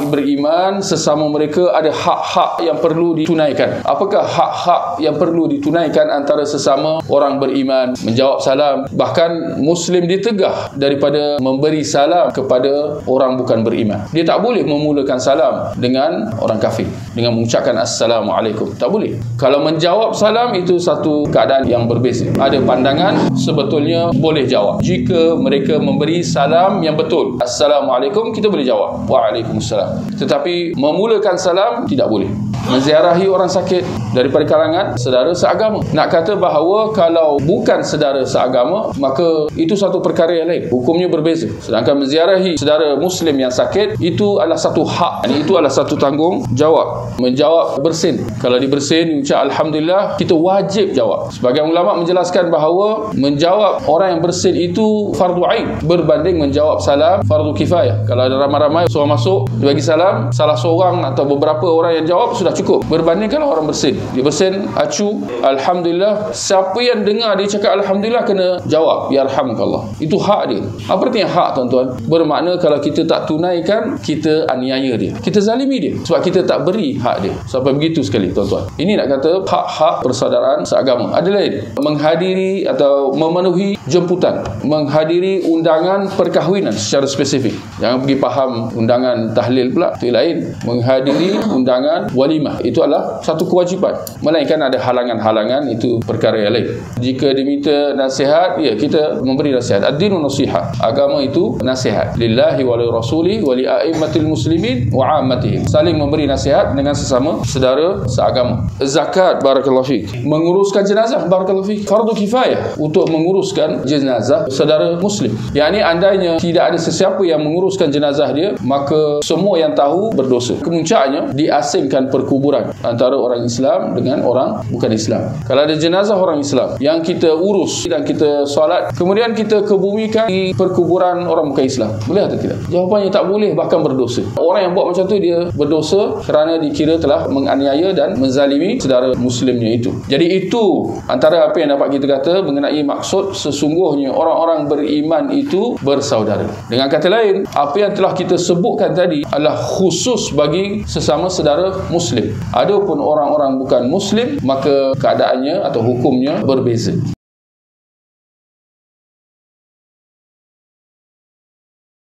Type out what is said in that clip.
orang beriman sesama mereka ada hak-hak yang perlu ditunaikan. Apakah hak-hak yang perlu ditunaikan antara sesama orang beriman? Menjawab salam. Bahkan Muslim ditegah daripada memberi salam kepada orang bukan beriman. Dia tak boleh memulakan salam dengan orang kafir, dengan mengucapkan Assalamualaikum. Tak boleh. Kalau menjawab salam itu satu keadaan yang berbeza. Ada pandangan sebetulnya boleh jawab. Jika mereka memberi salam yang betul, Assalamualaikum, kita boleh jawab Waalaikumsalam. Tetapi memulakan salam tidak boleh. Menziarahi orang sakit daripada kalangan saudara seagama. Nak kata bahawa kalau bukan saudara seagama, maka itu satu perkara yang lain. Hukumnya berbeza. Sedangkan menziarahi saudara Muslim yang sakit, itu adalah satu hak. Itu adalah satu tanggungjawab. Menjawab bersin. Kalau dibersin, ucap Alhamdulillah, kita wajib jawab. Sebagian ulama menjelaskan bahawa menjawab orang yang bersin itu fardu ain berbanding menjawab salam fardu kifayah. Kalau ada ramai-ramai seorang masuk, dia bagi salam, salah seorang atau beberapa orang yang jawab sudah cukup. Berbanding kalau orang bersin, dia bersin, acu, Alhamdulillah, siapa yang dengar dia cakap Alhamdulillah kena jawab yarhamukallah. Itu hak dia. Apa artinya hak, tuan-tuan? Bermakna kalau kita tak tunaikan, kita aniaya dia, kita zalimi dia, sebab kita tak beri hak dia. Sampai begitu sekali, tuan-tuan. Ini nak kata hak-hak persaudaraan seagama. Ada lain, menghadiri atau memenuhi jemputan, menghadiri undangan perkahwinan secara spesifik. Jangan pergi faham undangan tahlil pula, itu lain. Menghadiri undangan walimah, itu adalah satu kewajipan. Melainkan ada halangan-halangan, itu perkara yang lain. Jika diminta nasihat, ya, kita memberi nasihat. Ad-dinu nasihat. Agama itu nasihat. Lillahi wa li rasuli wa li a'immatil muslimin wa 'ammatihim. Saling memberi nasihat dengan sesama saudara seagama. Zakat, barakallahu fiik. Menguruskan jenazah, barakallahu fiik, fardu kifayah untuk menguruskan jenazah saudara muslim. Yang ini andainya tidak ada sesiapa yang menguruskan jenazah dia, maka semua yang tahu berdosa. Kemuncaknya diasingkan perkuburan antara orang Islam dengan orang bukan Islam. Kalau ada jenazah orang Islam yang kita urus dan kita solat, kemudian kita kebumikan di perkuburan orang bukan Islam, boleh atau tidak? Jawapannya tak boleh, bahkan berdosa. Orang yang buat macam tu dia berdosa kerana dikira telah menganiaya dan menzalimi saudara muslimnya itu. Jadi itu antara apa yang dapat kita kata mengenai maksud sesungguhnya orang-orang beriman itu bersaudara. Dengan kata lain, apa yang telah kita sebutkan tadi adalah khusus bagi sesama saudara muslim. Adapun orang-orang bukan muslim, maka keadaannya atau hukumnya berbeza.